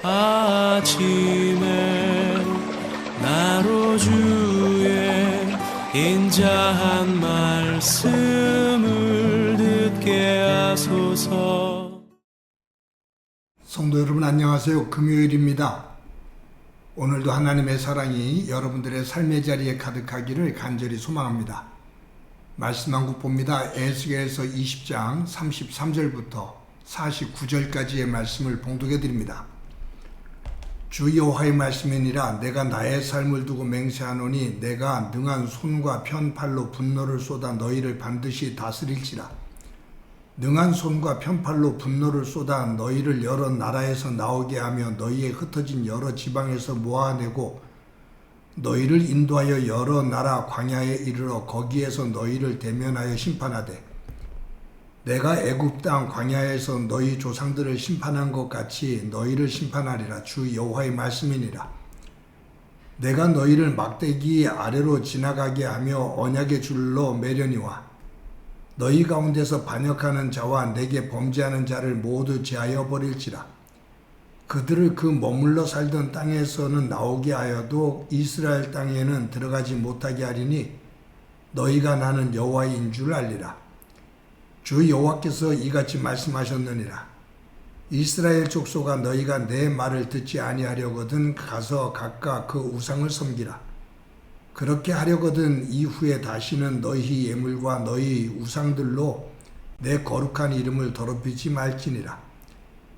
아침에 나로 주의 인자한 말씀을 듣게 하소서. 성도 여러분 안녕하세요. 금요일입니다. 오늘도 하나님의 사랑이 여러분들의 삶의 자리에 가득하기를 간절히 소망합니다. 말씀 한 국 봅니다. 에스겔서 20장 33절부터 49절까지의 말씀을 봉독해 드립니다. 주 여호와의 말씀이니라. 내가 나의 삶을 두고 맹세하노니 내가 능한 손과 편팔로 분노를 쏟아 너희를 반드시 다스릴지라. 능한 손과 편팔로 분노를 쏟아 너희를 여러 나라에서 나오게 하며 너희의 흩어진 여러 지방에서 모아내고 너희를 인도하여 여러 나라 광야에 이르러 거기에서 너희를 대면하여 심판하되 내가 애굽 땅 광야에서 너희 조상들을 심판한 것 같이 너희를 심판하리라. 주 여호와의 말씀이니라. 내가 너희를 막대기 아래로 지나가게 하며 언약의 줄로 매려니와 너희 가운데서 반역하는 자와 내게 범죄하는 자를 모두 제하여 버릴지라. 그들을 그 머물러 살던 땅에서는 나오게 하여도 이스라엘 땅에는 들어가지 못하게 하리니 너희가 나는 여호와인 줄 알리라. 주 여호와께서 이같이 말씀하셨느니라. 이스라엘 족속아, 너희가 내 말을 듣지 아니하려거든 가서 각각 그 우상을 섬기라. 그렇게 하려거든 이후에 다시는 너희 예물과 너희 우상들로 내 거룩한 이름을 더럽히지 말지니라.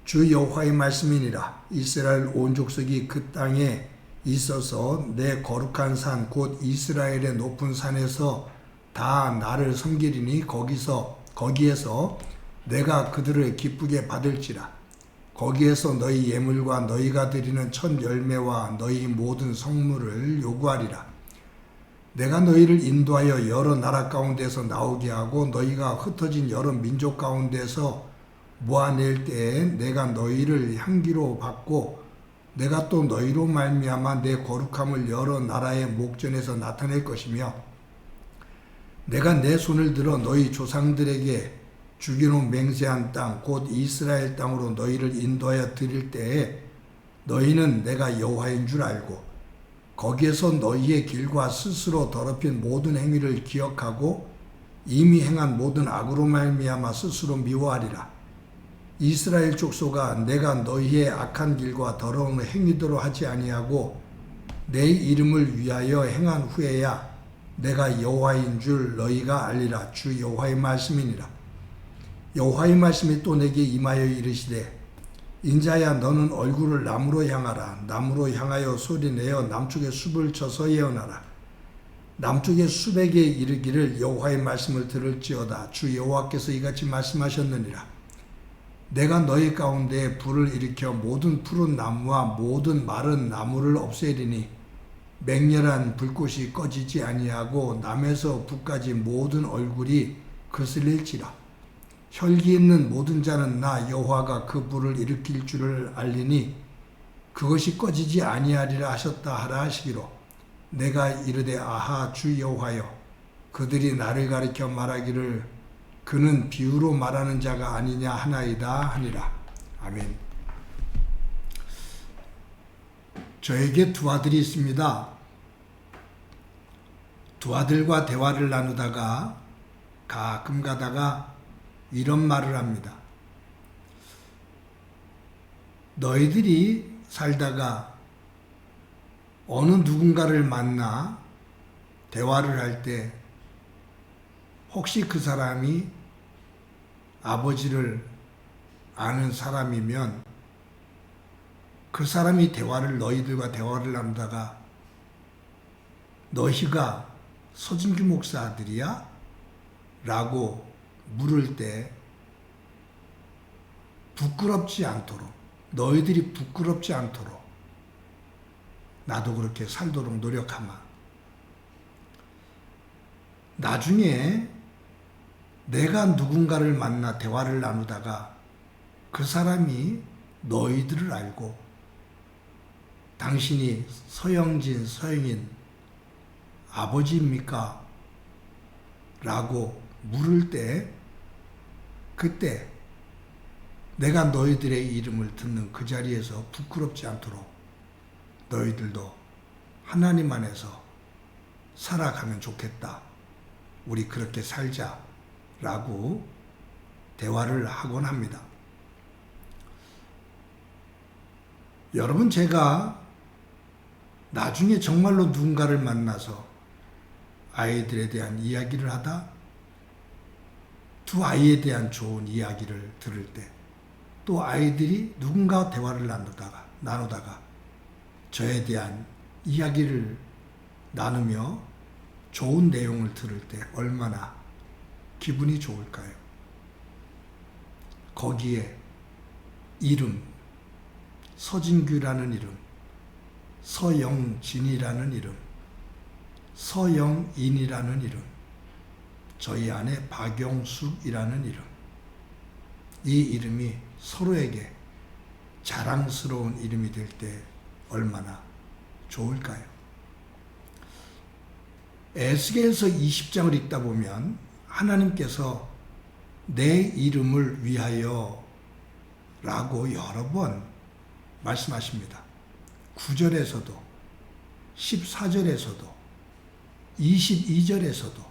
주 여호와의 말씀이니라. 이스라엘 온 족속이 그 땅에 있어서 내 거룩한 산 곧 이스라엘의 높은 산에서 다 나를 섬기리니 거기에서 내가 그들을 기쁘게 받을지라. 거기에서 너희 예물과 너희가 드리는 첫 열매와 너희 모든 성물을 요구하리라. 내가 너희를 인도하여 여러 나라 가운데서 나오게 하고 너희가 흩어진 여러 민족 가운데서 모아낼 때에 내가 너희를 향기로 받고 내가 또 너희로 말미암아 내 거룩함을 여러 나라의 목전에서 나타낼 것이며 내가 내 손을 들어 너희 조상들에게 주기로 맹세한 땅 곧 이스라엘 땅으로 너희를 인도하여 드릴 때에 너희는 내가 여호와인 줄 알고 거기에서 너희의 길과 스스로 더럽힌 모든 행위를 기억하고 이미 행한 모든 악으로 말미암아 스스로 미워하리라. 이스라엘 족속아, 내가 너희의 악한 길과 더러운 행위대로 하지 아니하고 내 이름을 위하여 행한 후에야 내가 여호와인 줄 너희가 알리라. 주 여호와의 말씀이니라. 여호와의 말씀이 또 내게 임하여 이르시되 인자야, 너는 얼굴을 남으로 향하라. 남으로 향하여 소리내어 남쪽의 숲을 쳐서 예언하라. 남쪽의 숲에게 이르기를 여호와의 말씀을 들을지어다. 주 여호와께서 이같이 말씀하셨느니라. 내가 너희 가운데 불을 일으켜 모든 푸른 나무와 모든 마른 나무를 없애리니 맹렬한 불꽃이 꺼지지 아니하고 남에서 북까지 모든 얼굴이 거슬릴지라. 혈기 있는 모든 자는 나 여호와가 그 불을 일으킬 줄을 알리니 그것이 꺼지지 아니하리라 하셨다 하라 하시기로 내가 이르되 아하 주 여호와여, 그들이 나를 가리켜 말하기를 그는 비유로 말하는 자가 아니냐 하나이다 하니라. 아멘. 저에게 두 아들이 있습니다. 두 아들과 대화를 나누다가 가끔 가다가 이런 말을 합니다. 너희들이 살다가 어느 누군가를 만나 대화를 할 때 혹시 그 사람이 아버지를 아는 사람이면 그 사람이 너희들과 대화를 나누다가 너희가 서진규 목사 아들이야? 라고 물을 때 부끄럽지 않도록, 너희들이 부끄럽지 않도록 나도 그렇게 살도록 노력하마. 나중에 내가 누군가를 만나 대화를 나누다가 그 사람이 너희들을 알고 당신이 서영인 아버지입니까? 라고 물을 때 그때 내가 너희들의 이름을 듣는 그 자리에서 부끄럽지 않도록 너희들도 하나님 안에서 살아가면 좋겠다. 우리 그렇게 살자라고 대화를 하곤 합니다. 여러분, 제가 나중에 정말로 누군가를 만나서 아이들에 대한 이야기를 하다 두 아이에 대한 좋은 이야기를 들을 때, 또 아이들이 누군가와 대화를 나누다가 저에 대한 이야기를 나누며 좋은 내용을 들을 때 얼마나 기분이 좋을까요? 거기에 이름, 서진규라는 이름, 서영진이라는 이름, 서영인이라는 이름, 저희 아내 박영숙이라는 이름, 이 이름이 서로에게 자랑스러운 이름이 될 때 얼마나 좋을까요? 에스겔서 20장을 읽다 보면 하나님께서 내 이름을 위하여 라고 여러 번 말씀하십니다. 9절에서도 14절에서도 22절에서도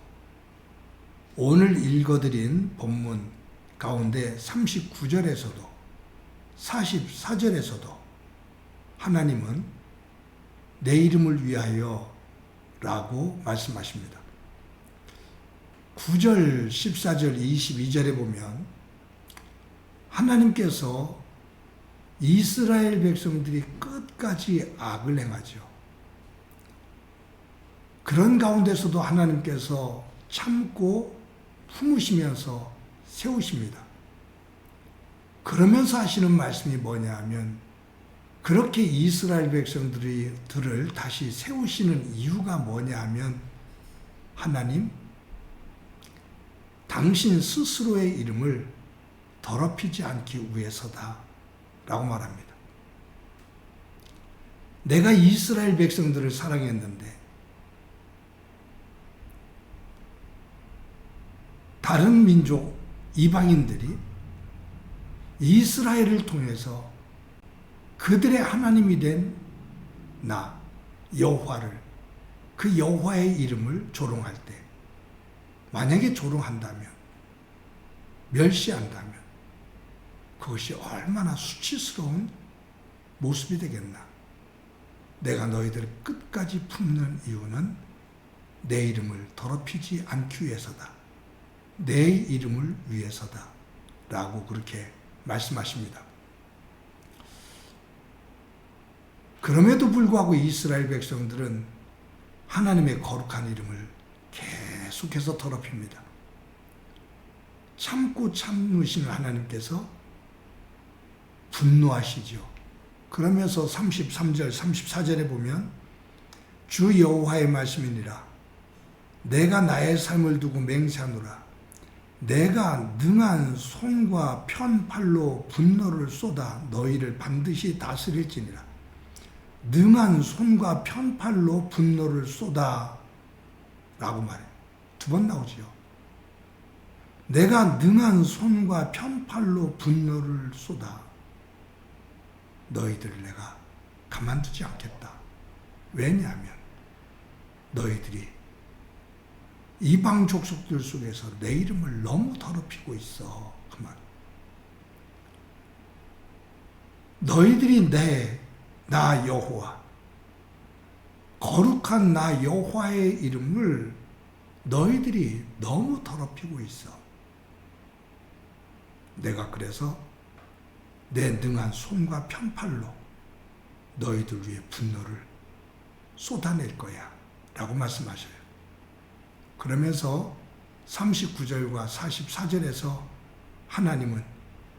오늘 읽어드린 본문 가운데 39절에서도 44절에서도 하나님은 내 이름을 위하여 라고 말씀하십니다. 9절, 14절, 22절에 보면 하나님께서 이스라엘 백성들이 끝까지 악을 행하죠. 그런 가운데서도 하나님께서 참고 품으시면서 세우십니다. 그러면서 하시는 말씀이 뭐냐 하면, 그렇게 이스라엘 백성들을 다시 세우시는 이유가 뭐냐 하면, 하나님, 당신 스스로의 이름을 더럽히지 않기 위해서다 라고 말합니다. 내가 이스라엘 백성들을 사랑했는데 다른 민족, 이방인들이 이스라엘을 통해서 그들의 하나님이 된 나, 여호와를, 그 여호와의 이름을 조롱할 때, 만약에 조롱한다면, 멸시한다면 그것이 얼마나 수치스러운 모습이 되겠나. 내가 너희들을 끝까지 품는 이유는 내 이름을 더럽히지 않기 위해서다. 내 이름을 위해서다. 라고 그렇게 말씀하십니다. 그럼에도 불구하고 이스라엘 백성들은 하나님의 거룩한 이름을 계속해서 더럽힙니다. 참고 참으시는 하나님께서 분노하시죠. 그러면서 33절, 34절에 보면 주 여호와의 말씀이니라. 내가 나의 삶을 두고 맹세하노라. 내가 능한 손과 편팔로 분노를 쏟아 너희를 반드시 다스릴지니라. 능한 손과 편팔로 분노를 쏟아 라고 말해요. 두 번 나오죠. 내가 능한 손과 편팔로 분노를 쏟아 너희들을 내가 가만두지 않겠다. 왜냐하면 너희들이 이방 족속들 속에서 내 이름을 너무 더럽히고 있어. 그 말. 너희들이 나 여호와, 거룩한 나 여호와의 이름을 너희들이 너무 더럽히고 있어. 내가 그래서 내 능한 손과 편팔로 너희들 위해 분노를 쏟아낼 거야 라고 말씀하셔요. 그러면서 39절과 44절에서 하나님은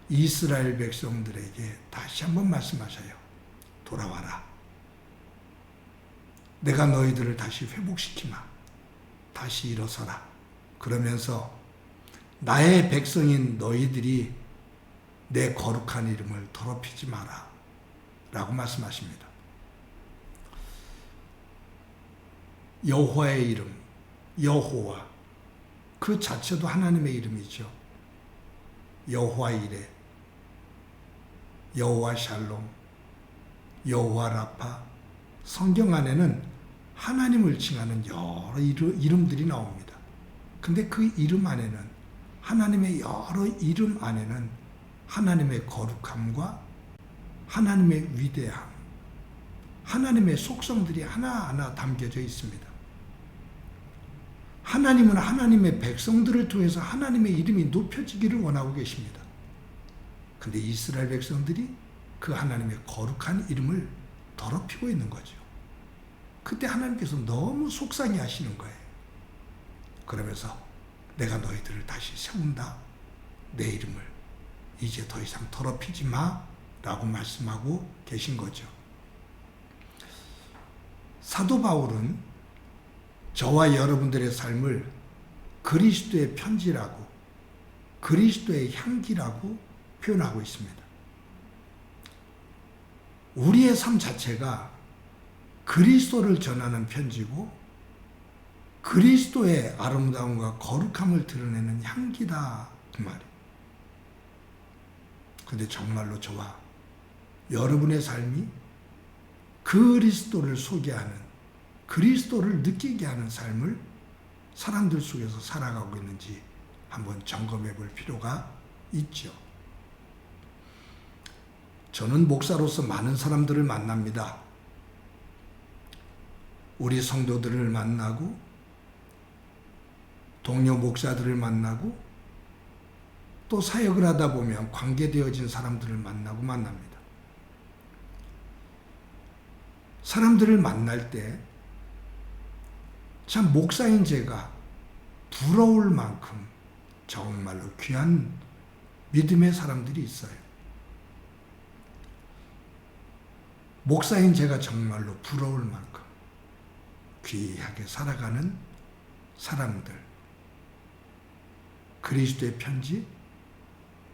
이스라엘 백성들에게 다시 한번 말씀하셔요. 돌아와라. 내가 너희들을 다시 회복시키마. 다시 일어서라. 그러면서 나의 백성인 너희들이 내 거룩한 이름을 더럽히지 마라. 라고 말씀하십니다. 여호와의 이름, 여호와, 그 자체도 하나님의 이름이죠. 여호와 이레, 여호와 샬롬, 여호와 라파, 성경 안에는 하나님을 칭하는 여러 이름들이 나옵니다. 근데 그 이름 안에는, 하나님의 여러 이름 안에는 하나님의 거룩함과 하나님의 위대함, 하나님의 속성들이 하나하나 담겨져 있습니다. 하나님은 하나님의 백성들을 통해서 하나님의 이름이 높여지기를 원하고 계십니다. 근데 이스라엘 백성들이 그 하나님의 거룩한 이름을 더럽히고 있는 거죠. 그때 하나님께서 너무 속상해 하시는 거예요. 그러면서 내가 너희들을 다시 세운다. 내 이름을 이제 더 이상 더럽히지 마 라고 말씀하고 계신 거죠. 사도 바울은 저와 여러분들의 삶을 그리스도의 편지라고, 그리스도의 향기라고 표현하고 있습니다. 우리의 삶 자체가 그리스도를 전하는 편지고 그리스도의 아름다움과 거룩함을 드러내는 향기다 그 말이에요. 근데 정말로 저와 여러분의 삶이 그리스도를 소개하는, 그리스도를 느끼게 하는 삶을 사람들 속에서 살아가고 있는지 한번 점검해 볼 필요가 있죠. 저는 목사로서 많은 사람들을 만납니다. 우리 성도들을 만나고 동료 목사들을 만나고 또 사역을 하다 보면 관계되어진 사람들을 만납니다. 사람들을 만날 때 참 목사인 제가 부러울 만큼 정말로 귀한 믿음의 사람들이 있어요. 목사인 제가 정말로 부러울 만큼 귀하게 살아가는 사람들, 그리스도의 편지,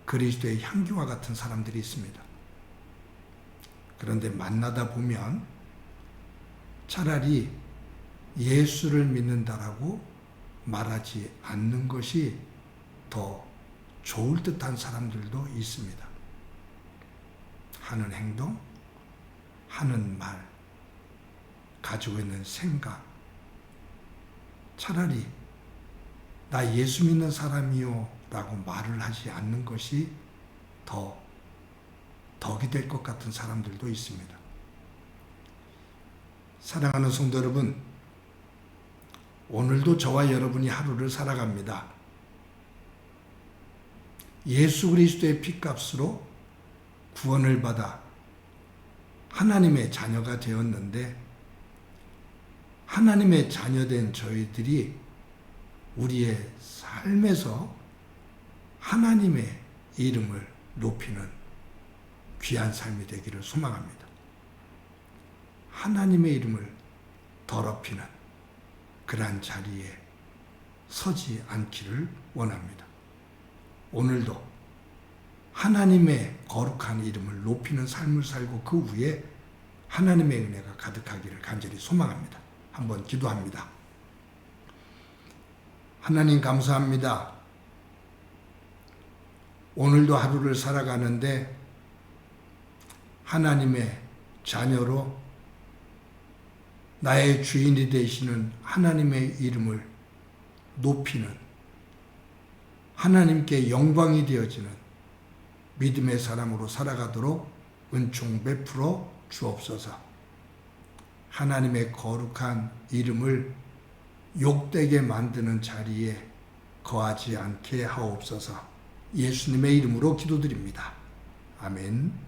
그리스도의 향기와 같은 사람들이 있습니다. 그런데 만나다 보면 차라리 예수를 믿는다라고 말하지 않는 것이 더 좋을 듯한 사람들도 있습니다. 하는 행동, 하는 말, 가지고 있는 생각, 차라리 나 예수 믿는 사람이요 라고 말을 하지 않는 것이 더 덕이 될 것 같은 사람들도 있습니다. 사랑하는 성도 여러분, 오늘도 저와 여러분이 하루를 살아갑니다. 예수 그리스도의 피값으로 구원을 받아 하나님의 자녀가 되었는데, 하나님의 자녀된 저희들이 우리의 삶에서 하나님의 이름을 높이는 귀한 삶이 되기를 소망합니다. 하나님의 이름을 더럽히는 그러한 자리에 서지 않기를 원합니다. 오늘도 하나님의 거룩한 이름을 높이는 삶을 살고 그 위에 하나님의 은혜가 가득하기를 간절히 소망합니다. 한번 기도합니다. 하나님 감사합니다. 오늘도 하루를 살아가는데 하나님의 자녀로 나의 주인이 되시는 하나님의 이름을 높이는, 하나님께 영광이 되어지는 믿음의 사람으로 살아가도록 은총 베풀어 주옵소서. 하나님의 거룩한 이름을 욕되게 만드는 자리에 거하지 않게 하옵소서. 예수님의 이름으로 기도드립니다. 아멘.